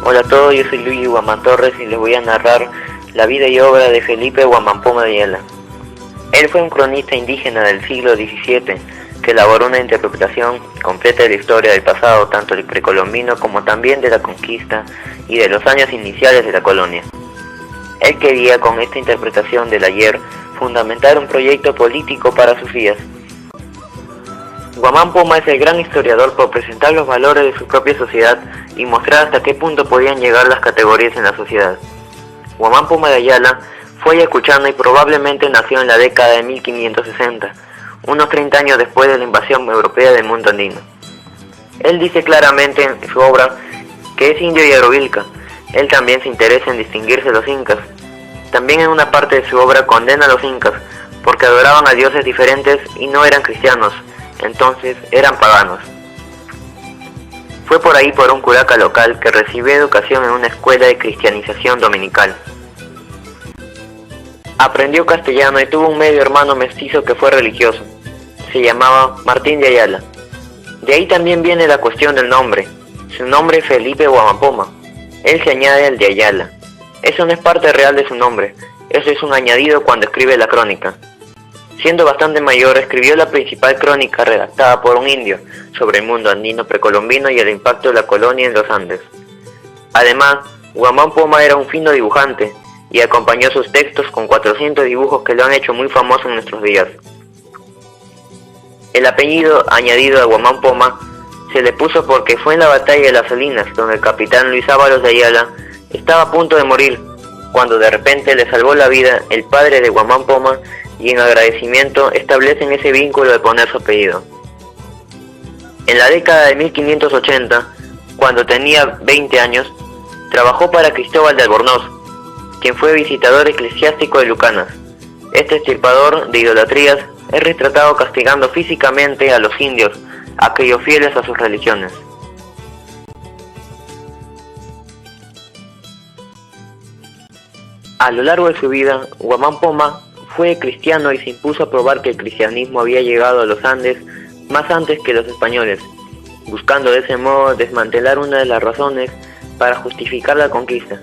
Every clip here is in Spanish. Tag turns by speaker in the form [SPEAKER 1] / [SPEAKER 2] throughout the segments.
[SPEAKER 1] Hola a todos, yo soy Luigi Guamán Torres y les voy a narrar la vida y obra de Felipe Guamán Poma de Ayala. Él fue un cronista indígena del siglo XVII que elaboró una interpretación completa de la historia del pasado, tanto el precolombino como también de la conquista y de los años iniciales de la colonia. Él quería con esta interpretación del ayer fundamentar un proyecto político para sus días. Guamán Poma es el gran historiador por presentar los valores de su propia sociedad y mostrar hasta qué punto podían llegar las categorías en la sociedad. Guamán Poma de Ayala fue ayacuchano y probablemente nació en la década de 1560, unos 30 años después de la invasión europea del mundo andino. Él dice claramente en su obra que es indio y arovilca. Él también se interesa en distinguirse de los incas. También en una parte de su obra condena a los incas porque adoraban a dioses diferentes y no eran cristianos, entonces eran paganos. Fue por ahí por un curaca local que recibió educación en una escuela de cristianización dominical. Aprendió castellano y tuvo un medio hermano mestizo que fue religioso. Se llamaba Martín de Ayala. De ahí también viene la cuestión del nombre. Su nombre es Felipe Guamán Poma. Él se añade el de Ayala. Eso no es parte real de su nombre, eso es un añadido cuando escribe la crónica. Siendo bastante mayor, escribió la principal crónica redactada por un indio sobre el mundo andino precolombino y el impacto de la colonia en los Andes. Además, Guamán Poma era un fino dibujante y acompañó sus textos con 400 dibujos que lo han hecho muy famoso en nuestros días. El apellido añadido a Guamán Poma se le puso porque fue en la batalla de las Salinas, donde el capitán Luis Ávalos de Ayala estaba a punto de morir, cuando de repente le salvó la vida el padre de Guamán Poma y en agradecimiento establecen ese vínculo de poner su apellido. En la década de 1580, cuando tenía 20 años, trabajó para Cristóbal de Albornoz, quien fue visitador eclesiástico de Lucanas. Este extirpador de idolatrías es retratado castigando físicamente a los indios, aquellos fieles a sus religiones. A lo largo de su vida, Guamán Poma fue cristiano y se impuso a probar que el cristianismo había llegado a los Andes más antes que los españoles, buscando de ese modo desmantelar una de las razones para justificar la conquista.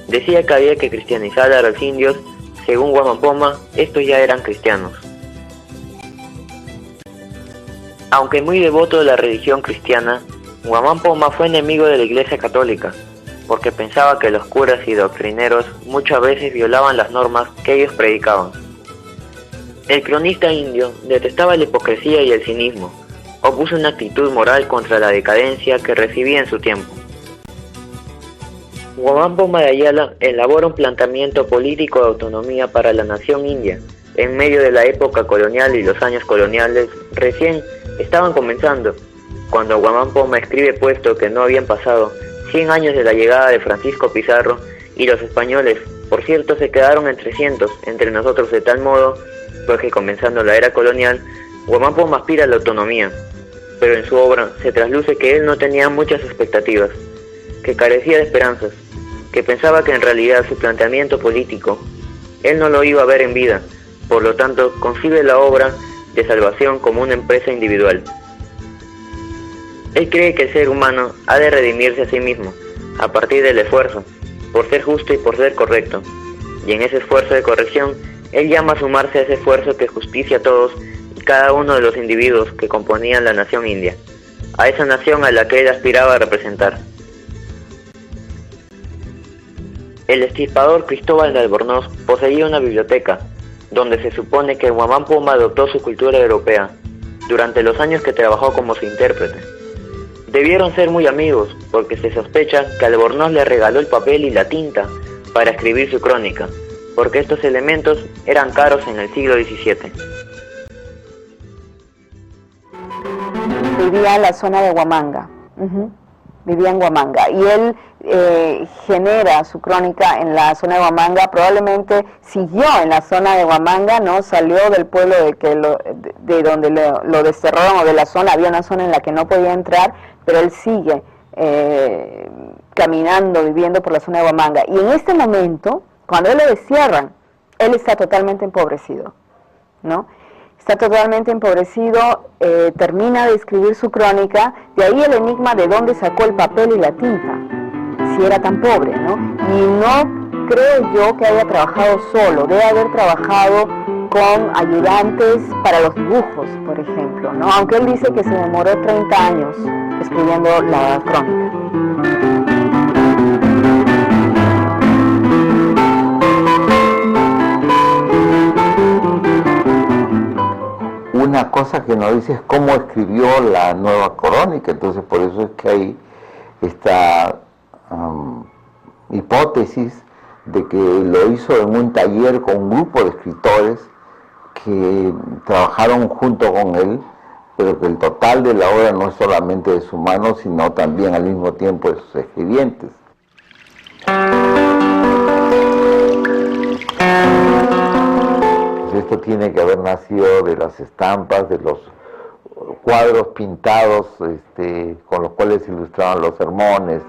[SPEAKER 1] Decía que había que cristianizar a los indios. Según Guamán Poma, estos ya eran cristianos. Aunque muy devoto de la religión cristiana, Guamán Poma fue enemigo de la Iglesia Católica, porque pensaba que los curas y doctrineros muchas veces violaban las normas que ellos predicaban. El cronista indio detestaba la hipocresía y el cinismo, opuso una actitud moral contra la decadencia que recibía en su tiempo. Guamán Poma de Ayala elabora un planteamiento político de autonomía para la nación india, en medio de la época colonial y los años coloniales recién estaban comenzando, cuando Guamán Poma escribe puesto que no habían pasado 100 años de la llegada de Francisco Pizarro y los españoles, por cierto, se quedaron en 300 entre nosotros de tal modo, pues que comenzando la era colonial, Guamán Poma aspira a la autonomía, pero en su obra se trasluce que él no tenía muchas expectativas, que carecía de esperanzas, que pensaba que en realidad su planteamiento político, él no lo iba a ver en vida, por lo tanto concibe la obra de salvación como una empresa individual. Él cree que el ser humano ha de redimirse a sí mismo, a partir del esfuerzo, por ser justo y por ser correcto, y en ese esfuerzo de corrección, él llama a sumarse a ese esfuerzo que justicia a todos y cada uno de los individuos que componían la nación india, a esa nación a la que él aspiraba a representar. El extirpador Cristóbal de Albornoz poseía una biblioteca, donde se supone que Guamán Poma adoptó su cultura europea, durante los años que trabajó como su intérprete. Debieron ser muy amigos, porque se sospecha que Albornoz le regaló el papel y la tinta para escribir su crónica, porque estos elementos eran caros en el siglo XVII.
[SPEAKER 2] Vivía en la zona de Huamanga. Vivía en Huamanga y él genera su crónica en la zona de Huamanga. Probablemente siguió en la zona de Huamanga, no salió del pueblo de donde lo desterraron, o de la zona. Había una zona en la que no podía entrar, pero él sigue caminando, viviendo por la zona de Huamanga, y en este momento, cuando él lo destierran, él está totalmente empobrecido, ¿no? Está totalmente empobrecido, termina de escribir su crónica, de ahí el enigma de dónde sacó el papel y la tinta. si era tan pobre, ¿no? Y no creo yo que haya trabajado solo, debe haber trabajado con ayudantes para los dibujos, por ejemplo, ¿no? Aunque él dice que se demoró 30 años escribiendo la crónica.
[SPEAKER 3] Una cosa que nos dice es cómo escribió la nueva crónica, entonces por eso es que hay esta hipótesis de que lo hizo en un taller con un grupo de escritores que trabajaron junto con él, pero que el total de la obra no es solamente de su mano, sino también al mismo tiempo de sus escribientes. Esto tiene que haber nacido de las estampas, de los cuadros pintados con los cuales se ilustraban los sermones,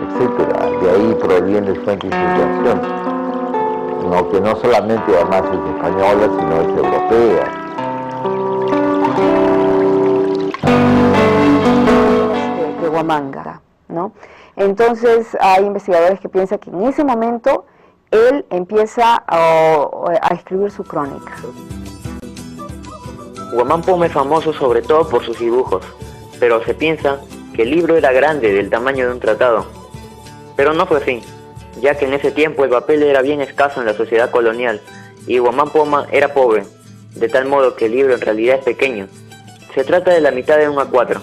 [SPEAKER 3] etcétera. De ahí proviene fuente de inspiración, que no solamente además es española, sino es europea.
[SPEAKER 2] De Huamanga, ¿no? Entonces hay investigadores que piensan que en ese momento él empieza a escribir su crónica.
[SPEAKER 1] Guamán Poma es famoso sobre todo por sus dibujos, pero se piensa que el libro era grande, del tamaño de un tratado. Pero no fue así, ya que en ese tiempo el papel era bien escaso en la sociedad colonial y Guamán Poma era pobre, de tal modo que el libro en realidad es pequeño. Se trata de la mitad de un A4.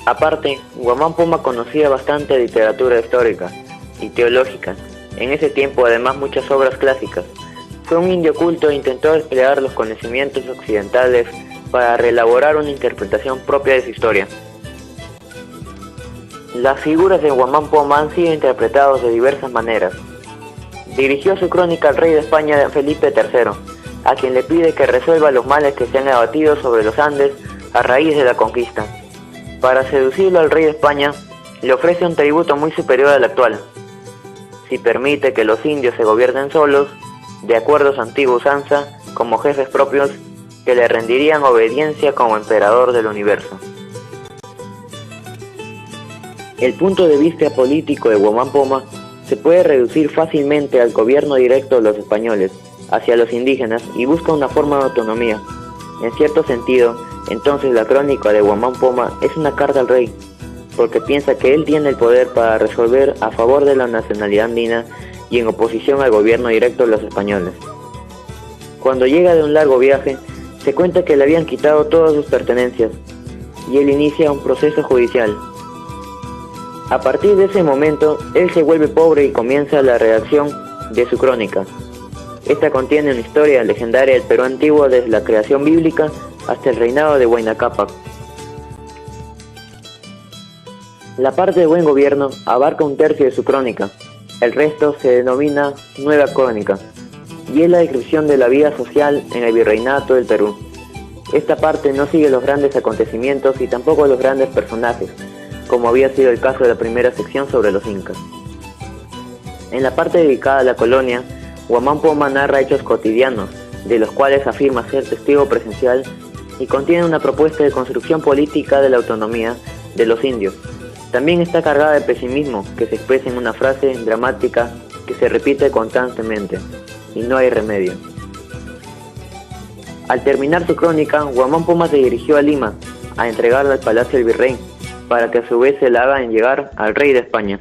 [SPEAKER 1] Aparte, Guamán Poma conocía bastante literatura histórica y teológica. En ese tiempo, además, muchas obras clásicas. Fue un indio culto e intentó desplegar los conocimientos occidentales para reelaborar una interpretación propia de su historia. Las figuras de Guamán Poma han sido interpretadas de diversas maneras. Dirigió su crónica al rey de España, Felipe III, a quien le pide que resuelva los males que se han abatido sobre los Andes a raíz de la conquista. Para seducirlo al rey de España, le ofrece un tributo muy superior al actual. Si permite que los indios se gobiernen solos, de acuerdo a su antigua usanza, como jefes propios, que le rendirían obediencia como emperador del universo. El punto de vista político de Guamán Poma se puede reducir fácilmente al gobierno directo de los españoles hacia los indígenas y busca una forma de autonomía. En cierto sentido, entonces la crónica de Guamán Poma es una carta al rey, porque piensa que él tiene el poder para resolver a favor de la nacionalidad andina y en oposición al gobierno directo de los españoles. Cuando llega de un largo viaje, se cuenta que le habían quitado todas sus pertenencias, y él inicia un proceso judicial. A partir de ese momento, él se vuelve pobre y comienza la redacción de su crónica. Esta contiene una historia legendaria del Perú antiguo desde la creación bíblica hasta el reinado de Huayna Cápac. La parte de buen gobierno abarca un tercio de su crónica, el resto se denomina Nueva Crónica, y es la descripción de la vida social en el virreinato del Perú. Esta parte no sigue los grandes acontecimientos y tampoco los grandes personajes, como había sido el caso de la primera sección sobre los incas. En la parte dedicada a la colonia, Guamán Poma narra hechos cotidianos, de los cuales afirma ser testigo presencial, y contiene una propuesta de construcción política de la autonomía de los indios. También está cargada de pesimismo, que se expresa en una frase dramática que se repite constantemente, y no hay remedio. Al terminar su crónica, Guamán Poma se dirigió a Lima, a entregarla al palacio del virrey, para que a su vez se la hagan llegar al rey de España.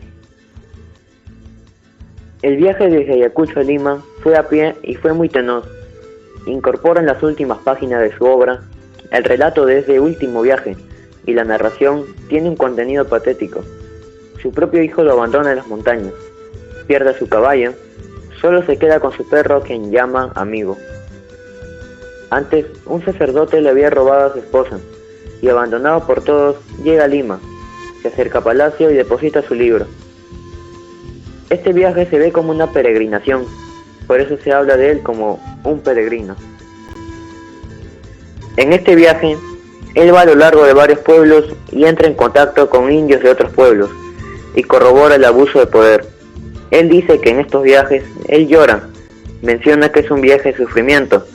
[SPEAKER 1] El viaje desde Ayacucho a Lima fue a pie y fue muy tenaz. Incorpora en las últimas páginas de su obra el relato de ese último viaje, y la narración tiene un contenido patético. Su propio hijo lo abandona en las montañas, pierde a su caballo, solo se queda con su perro a quien llama amigo. Antes, un sacerdote le había robado a su esposa, y abandonado por todos, llega a Lima, se acerca a palacio y deposita su libro. Este viaje se ve como una peregrinación, por eso se habla de él como un peregrino. En este viaje, él va a lo largo de varios pueblos y entra en contacto con indios de otros pueblos, y corrobora el abuso de poder. Él dice que en estos viajes, él llora, menciona que es un viaje de sufrimiento,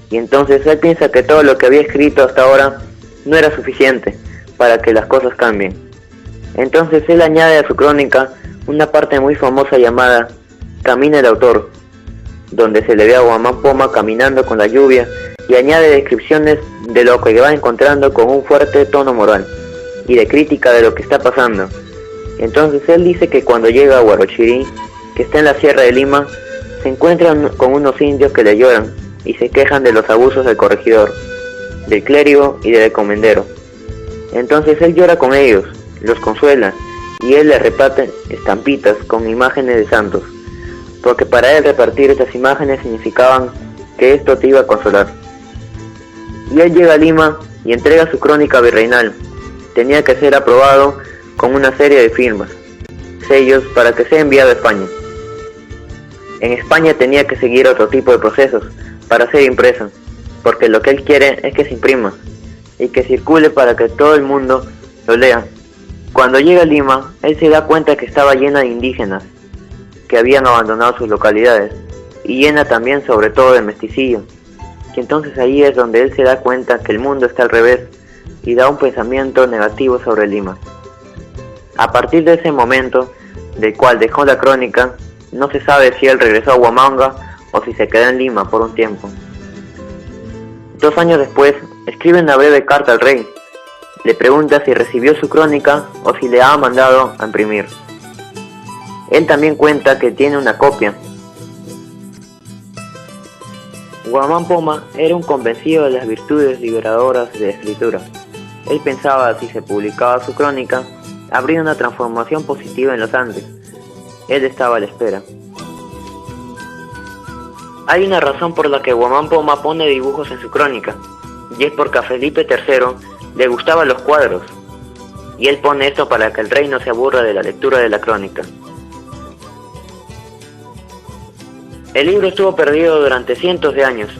[SPEAKER 1] y entonces él piensa que todo lo que había escrito hasta ahora no era suficiente para que las cosas cambien. Entonces él añade a su crónica una parte muy famosa llamada Camina el autor, donde se le ve a Guamán Poma caminando con la lluvia y añade descripciones de lo que va encontrando con un fuerte tono moral y de crítica de lo que está pasando. Entonces él dice que cuando llega a Huarochirí, que está en la Sierra de Lima, se encuentran con unos indios que le lloran y se quejan de los abusos del corregidor, del clérigo y del encomendero. Entonces él llora con ellos, los consuela, y él le reparte estampitas con imágenes de santos, porque para él repartir estas imágenes significaban que esto te iba a consolar. Y él llega a Lima y entrega su crónica virreinal. Tenía que ser aprobado con una serie de firmas, sellos, para que sea enviado a España. En España tenía que seguir otro tipo de procesos para ser impresa, porque lo que él quiere es que se imprima y que circule para que todo el mundo lo lea. Cuando llega a Lima, él se da cuenta que estaba llena de indígenas que habían abandonado sus localidades, y llena también sobre todo de mestizillo, que entonces ahí es donde él se da cuenta que el mundo está al revés y da un pensamiento negativo sobre Lima. A partir de ese momento, del cual dejó la crónica, no se sabe si él regresó a Huamanga o si se quedó en Lima por un tiempo. 2 años después, escribe una breve carta al rey. Le pregunta si recibió su crónica o si le ha mandado a imprimir. Él también cuenta que tiene una copia. Guamán Poma era un convencido de las virtudes liberadoras de la escritura. Él pensaba si se publicaba su crónica, habría una transformación positiva en los Andes. Él estaba a la espera. Hay una razón por la que Guamán Poma pone dibujos en su crónica, y es porque a Felipe III le gustaban los cuadros, y él pone esto para que el rey no se aburra de la lectura de la crónica. El libro estuvo perdido durante cientos de años.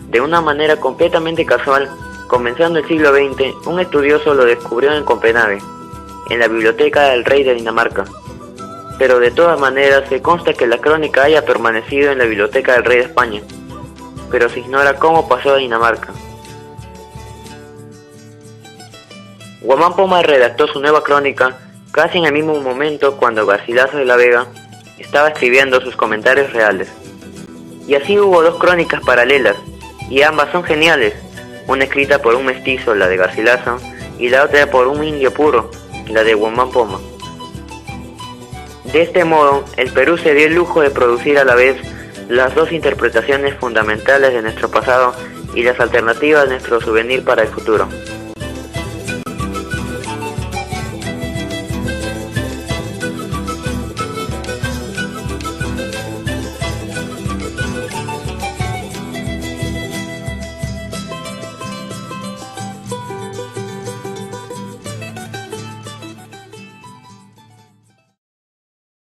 [SPEAKER 1] De una manera completamente casual, comenzando el siglo XX, un estudioso lo descubrió en Copenhague, en la biblioteca del rey de Dinamarca. Pero de todas maneras se consta que la crónica haya permanecido en la biblioteca del rey de España, pero se ignora cómo pasó a Dinamarca. Guamán Poma redactó su nueva crónica casi en el mismo momento cuando Garcilaso de la Vega estaba escribiendo sus comentarios reales. Y así hubo 2 crónicas paralelas, y ambas son geniales, una escrita por un mestizo, la de Garcilaso, y la otra por un indio puro, la de Guamán Poma. De este modo, el Perú se dio el lujo de producir a la vez las 2 interpretaciones fundamentales de nuestro pasado y las alternativas de nuestro souvenir para el futuro.